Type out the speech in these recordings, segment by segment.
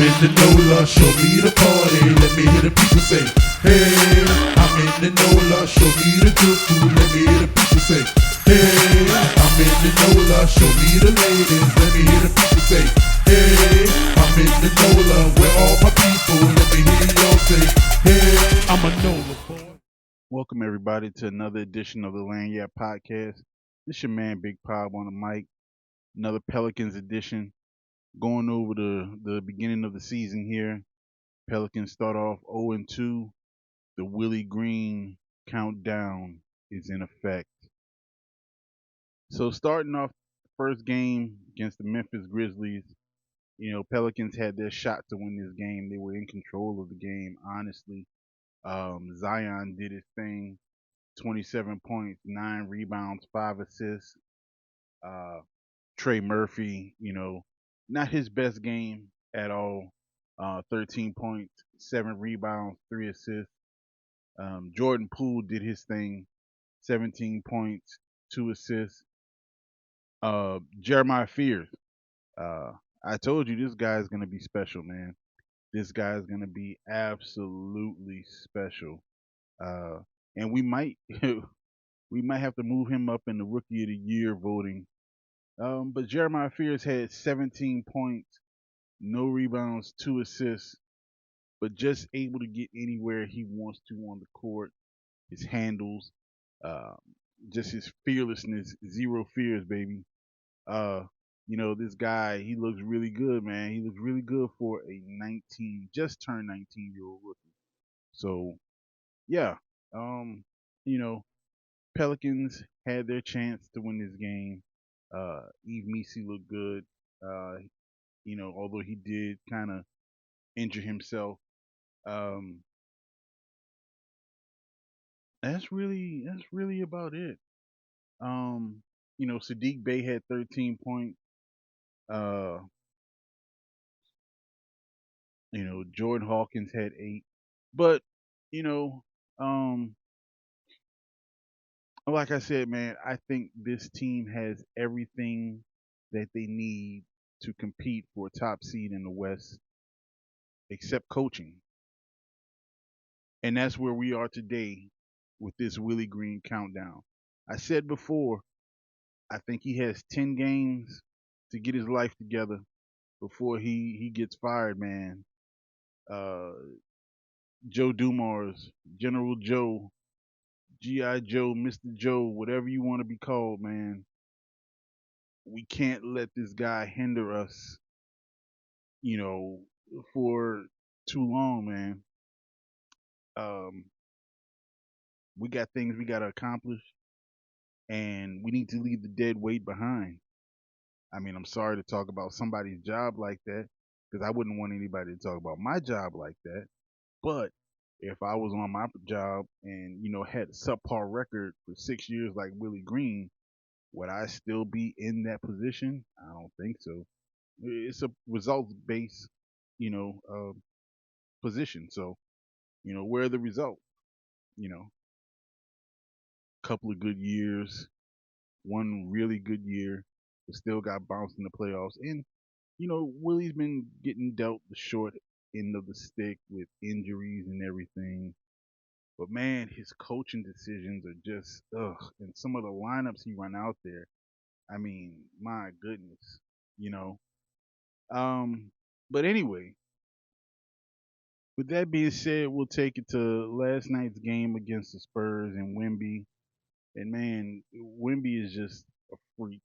in the NOLA, show me the party. Let me hear the people say, hey. I'm in the NOLA, show me the good food. Let me hear the people say, hey. I'm in the NOLA, show me the ladies. Let me hear the people say, hey. I'm in the NOLA, where all my people. Let me hear y'all say, hey. I'm a NOLA boy. Welcome everybody to another edition of the Lanyard Podcast. This your man Big Pop on the mic. Another Pelicans edition. Going over the beginning of the season here. Pelicans start off 0-2. The Willie Green countdown is in effect. So starting off the first game against the Memphis Grizzlies, Pelicans had their shot to win this game. They were in control of the game, honestly. Zion did his thing. 27 points, 9 rebounds, 5 assists. Uh, Trey Murphy, not his best game at all. 13 points, 7 rebounds, 3 assists. Jordan Poole did his thing, 17 points, 2 assists. Jeremiah Fears, uh, I told you this guy's going to be special, man. This guy's going to be absolutely special. Uh, and we might we might have to move him up in the rookie of the year voting. But Jeremiah Fears had 17 points, no rebounds, 2 assists, but just able to get anywhere he wants to on the court. His handles, uh, just his fearlessness, zero fears, baby. Uh, this guy, he looks really good, man. He looks really good for a 19, just turned 19-year-old rookie. So, yeah, um, you know, Pelicans had their chance to win this game. Eve Misi looked good. Uh, although he did kind of injure himself. Um, that's really about it. Um, Sadiq Bey had 13 points. Uh, Jordan Hawkins had 8. But, you know, um, like I said, man, I think this team has everything that they need to compete for a top seed in the West, except coaching. And that's where we are today with this Willie Green countdown. I said before, I think he has 10 games to get his life together before he gets fired, man. Uh, Joe Dumars, General Joe, G.I. Joe, Mr. Joe, whatever you want to be called, man. We can't let this guy hinder us, you know, for too long, man. Um, we got things we got to accomplish, and we need to leave the dead weight behind. I mean, I'm sorry to talk about somebody's job like that because I wouldn't want anybody to talk about my job like that. But if I was on my job and had a subpar record for 6 years like Willie Green, would I still be in that position? I don't think so. It's a results based, you know, uh, position. So where are the results? You know, couple of good years, one really good year, but still got bounced in the playoffs. And Willie's been getting dealt the short end of the stick with injuries and everything. But man, his coaching decisions are just ugh. And some of the lineups he run out there, I mean, my goodness, you know. Um, but anyway, with that being said, we'll take it to last night's game against the Spurs and Wemby. And man, Wemby is just a freak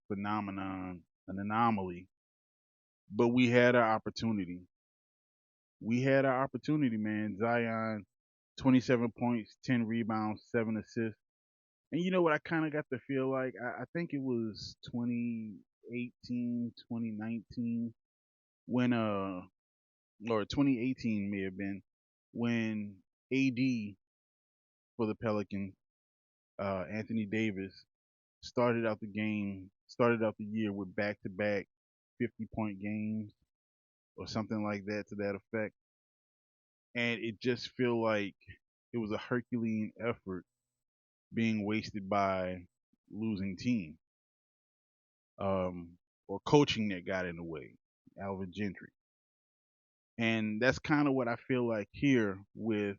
phenomenon, an anomaly. But we had our opportunity. We had our opportunity, man. Zion, 27 points, 10 rebounds, 7 assists. And you know what I kind of got to feel like? I think it was 2018, 2019 when, or 2018 may have been, when AD for the Pelicans, Anthony Davis, started out the year with back to back 50-point games or something like that to that effect. And it just feel like it was a Herculean effort being wasted by losing team, or coaching that got in the way. Alvin Gentry. And that's kind of what I feel like here with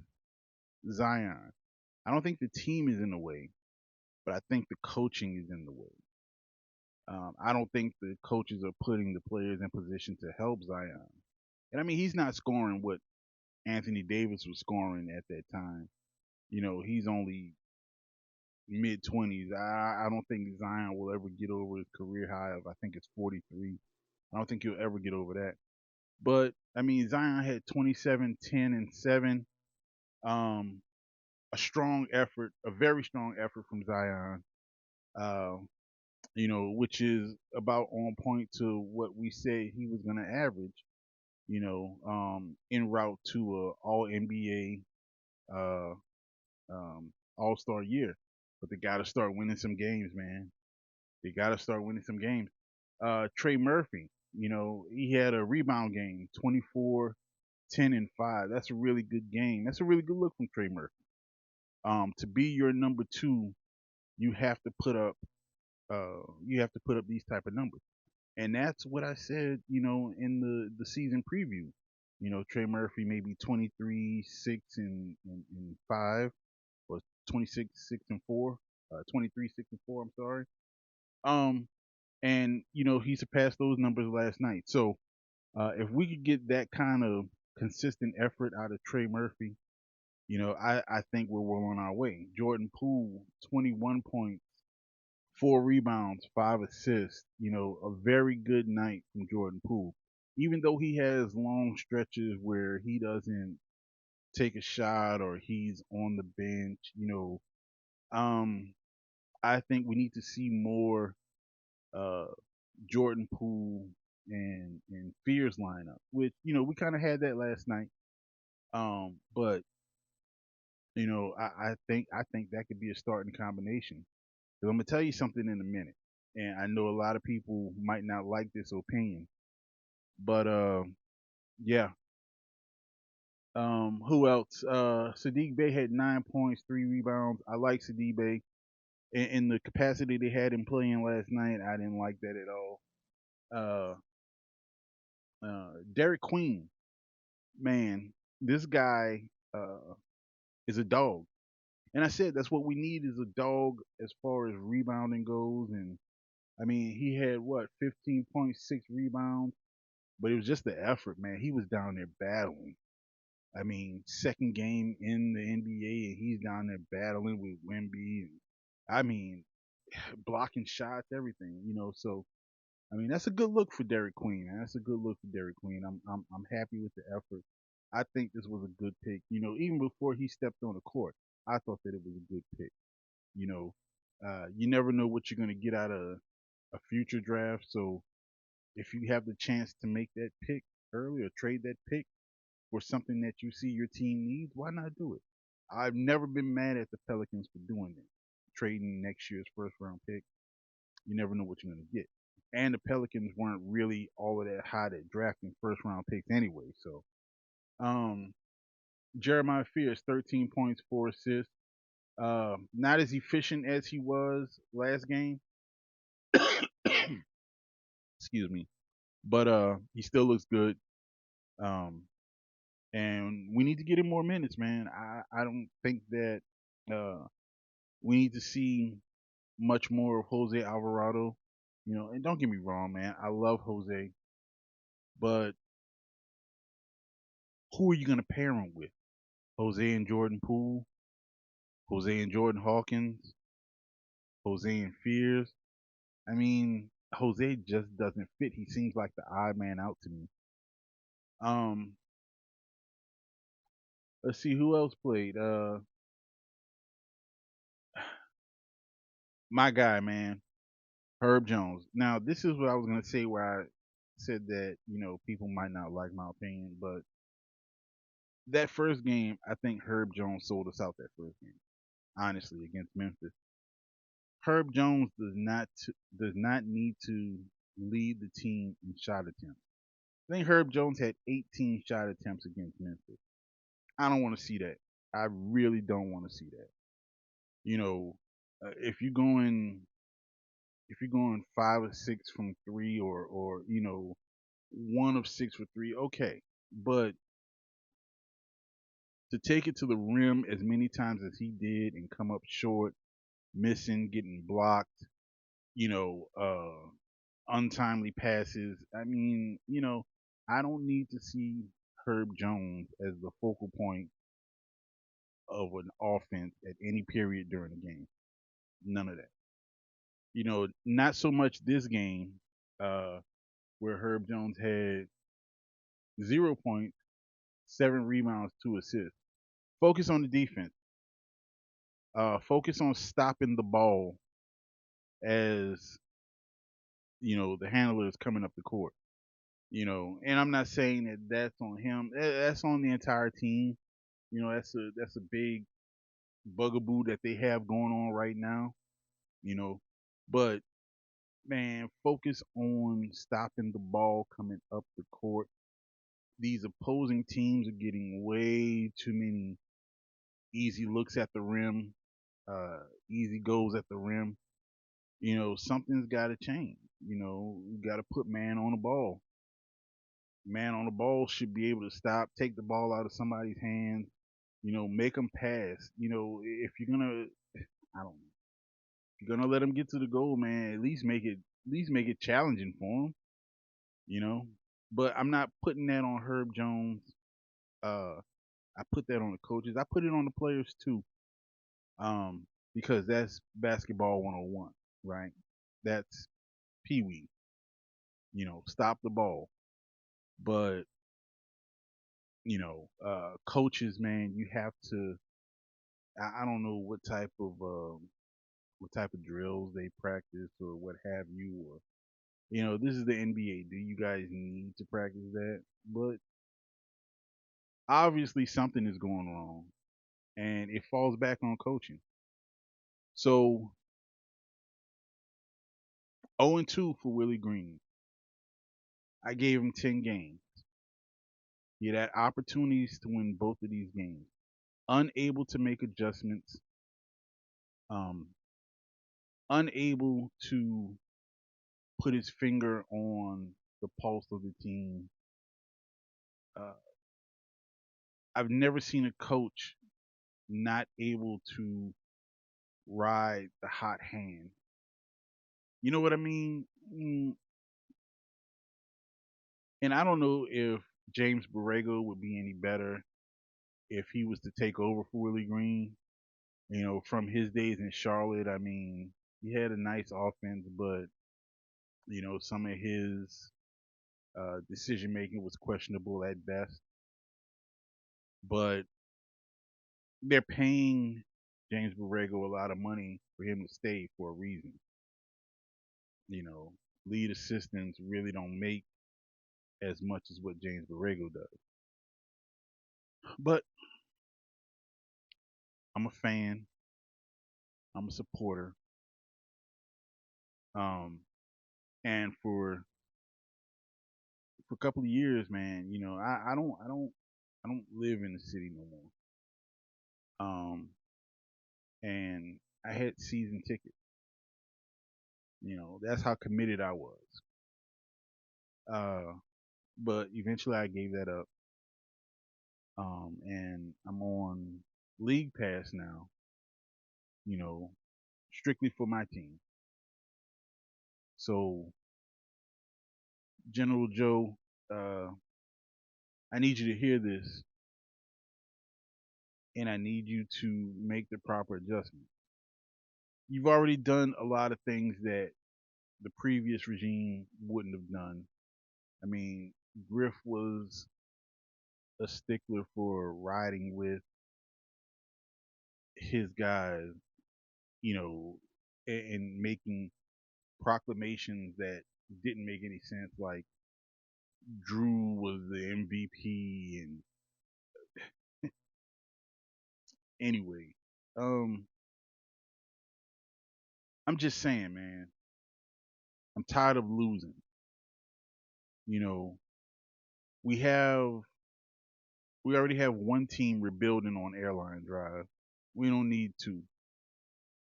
Zion. I don't think the team is in the way, but I think the coaching is in the way. I don't think the coaches are putting the players in position to help Zion. And I mean, he's not scoring what Anthony Davis was scoring at that time. He's only mid 20s. I don't think Zion will ever get over his career high of, I think it's 43. I don't think he'll ever get over that. But I mean, Zion had 27, 10, and 7. Um, a strong effort, a very strong effort from Zion. Uh, which is about on point to what we said he was going to average. En route to a All NBA, All Star year. But they got to start winning some games, man. They got to start winning some games. Trey Murphy, he had a rebound game, 24, 10, and 5. That's a really good game. That's a really good look from Trey Murphy. To be your number two, you have to put up these type of numbers. And that's what I said, in the season preview. Trey Murphy maybe 23, 6 and 5, or 26, 6 and 4, 23, 6 and 4. I'm sorry. Um, and he surpassed those numbers last night. So if we could get that kind of consistent effort out of Trey Murphy, I think we're well on our way. Jordan Poole, 21 points, 4 rebounds, 5 assists. A very good night from Jordan Poole. Even though he has long stretches where he doesn't take a shot or he's on the bench, um, I think we need to see more uh, Jordan Poole and Fears lineup, which we kind of had that last night. But I think that could be a starting combination. Because I'm gonna tell you something in a minute, and I know a lot of people might not like this opinion, but yeah. Who else? Sadiq Bey had 9 points, 3 rebounds. I like Sadiq Bey in the capacity they had him playing last night. I didn't like that at all. Uh, Derek Queen, man, this guy is a dog. And I said that's what we need is a dog as far as rebounding goes. And I mean, he had what 15.6 rebounds, but it was just the effort, man. He was down there battling. I mean, second game in the NBA, and he's down there battling with Wemby, and I mean, blocking shots, everything. So I mean, that's a good look for Derek Queen. Man. That's a good look for Derek Queen. I'm happy with the effort. I think this was a good pick. Even before he stepped on the court, I thought that it was a good pick. You know, you never know what you're gonna get out of a future draft. So if you have the chance to make that pick early or trade that pick for something that you see your team needs, why not do it? I've never been mad at the Pelicans for doing it. Trading next year's first round pick. You never know what you're gonna get. And the Pelicans weren't really all of that hot at drafting first round picks anyway. So um Jeremiah Fears, 13 points, 4 assists. Not as efficient as he was last game. Excuse me. But he still looks good. Um and we need to get him more minutes, man. I don't think that uh we need to see much more of Jose Alvarado. And don't get me wrong, man. I love Jose, but who are you gonna pair him with? Jose and Jordan Poole, Jose and Jordan Hawkins, Jose and Fears. I mean, Jose just doesn't fit. He seems like the odd man out to me. Um, let's see who else played. My guy, man, Herb Jones. Now, this is what I was gonna say where I said that people might not like my opinion, but that first game, I think Herb Jones sold us out that first game. Honestly, against Memphis, Herb Jones does not need to lead the team in shot attempts. I think Herb Jones had 18 shot attempts against Memphis. I don't want to see that. I really don't want to see that. You know, if you're going 5 or 6 from three, or 1 of 6 for three, okay. But to take it to the rim as many times as he did and come up short, missing, getting blocked, you know, untimely passes. I mean, I don't need to see Herb Jones as the focal point of an offense at any period during the game. None of that. Not so much this game, uh, where Herb Jones had 0 points, 7 rebounds, 2 assists. Focus on the defense. Focus on stopping the ball as the handler is coming up the court. And I'm not saying that that's on him. That's on the entire team. That's a big bugaboo that they have going on right now. You know, but man, focus on stopping the ball coming up the court. These opposing teams are getting way too many easy looks at the rim, easy goes at the rim. Something's got to change. You got to put man on the ball. Man on the ball should be able to stop, take the ball out of somebody's hands, make them pass. If you're gonna, I don't know, if you're gonna let them get to the goal, man, at least make it challenging for them. You know, but I'm not putting that on Herb Jones. Uh, I put that on the coaches. I put it on the players too. Um, because that's basketball 101, right? That's Pee Wee. Stop the ball. But coaches, man, you have to. I don't know what type of drills they practice or what have you, or this is the NBA. Do you guys need to practice that? But obviously something is going wrong, and it falls back on coaching. So 0-2 for Willie Green. I gave him 10 games. He had opportunities to win both of these games. Unable to make adjustments. Um, Unable to put his finger on the pulse of the team. Uh, I've never seen a coach not able to ride the hot hand. You know what I mean? And I don't know if James Borrego would be any better if he was to take over for Willie Green. From his days in Charlotte, I mean, he had a nice offense, but some of his decision making was questionable at best. But they're paying James Borrego a lot of money for him to stay for a reason. You know, Lead assistants really don't make as much as what James Borrego does. But I'm a fan. I'm a supporter. Um, and for a couple of years, man, I don't live in the city no more. And I had season tickets. That's how committed I was. Uh, but eventually I gave that up. And I'm on League Pass now. You know, strictly for my team. So, General Joe, uh, I need you to hear this, and I need you to make the proper adjustment. You've already done a lot of things that the previous regime wouldn't have done. I mean, Griff was a stickler for riding with his guys, and making proclamations that didn't make any sense, like Drew was the MVP, and anyway, um, I'm just saying, man, I'm tired of losing. You know, we have we already have one team rebuilding on Airline Drive. We don't need two.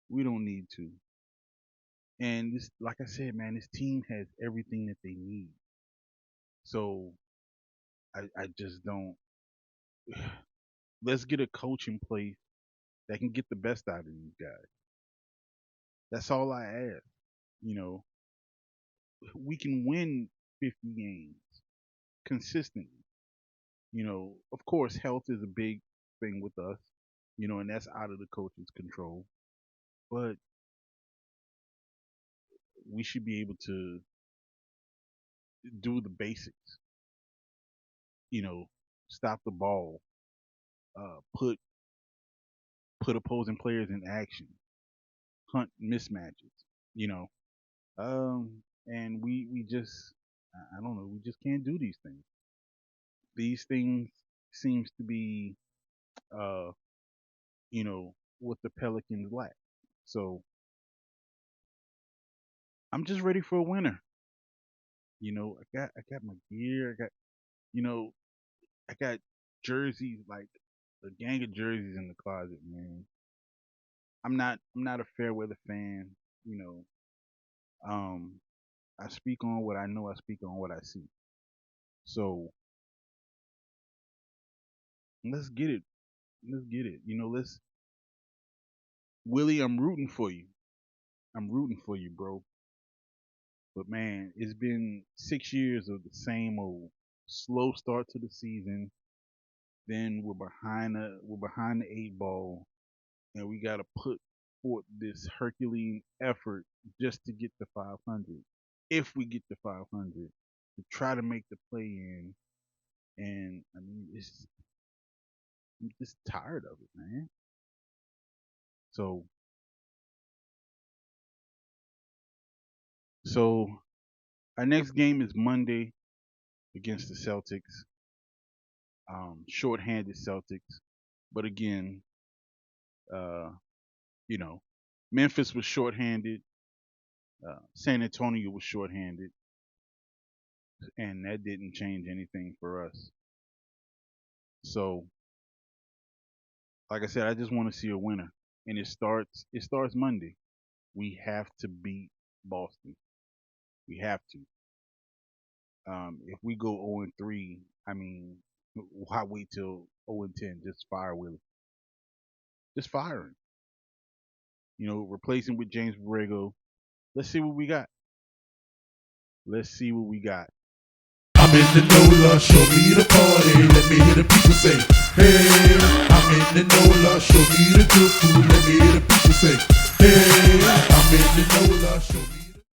We don't need two. And this, like I said, man, this team has everything that they need. So I just don't. Let's get a coach in place that can get the best out of these guys. That's all I ask. You know, we can win 50 games consistently. Of course, health is a big thing with us, and that's out of the coach's control. But we should be able to do the basics, you know, stop the ball, put opposing players in action, hunt mismatches, you know. And we just I don't know, we just can't do these things. These things seems to be uh, what the Pelicans lack. So I'm just ready for a winner. I got my gear, you know, I got jerseys, like a gang of jerseys in the closet, man. I'm not a fair weather fan, you know. Um I speak on what I know, I speak on what I see. So let's get it. Let's get it. Let's Willie, I'm rooting for you. I'm rooting for you, bro. But man, it's been 6 years of the same old slow start to the season. Then we're behind the eight ball, and we got to put forth this Herculean effort just to get to 500. If we get to 500, to try to make the play in, and I mean, I'm just tired of it, man. So, so our next game is Monday against the Celtics. Short-handed Celtics, but again, uh, you know, Memphis was short-handed. San Antonio was short-handed, and that didn't change anything for us. So, like I said, I just want to see a winner, and it starts Monday. We have to beat Boston. We have to. If we go 0-3, I mean, why wait till 0-10? Just fire Willie. Just fire him. Replace him with James Borrego. Let's see what we got. Let's see what we got. I'm in the NOLA, show me the party. Let me hear the people say, hey. I'm in the NOLA, show me the good food. Let me hear the people say, hey. I'm in the NOLA, show me.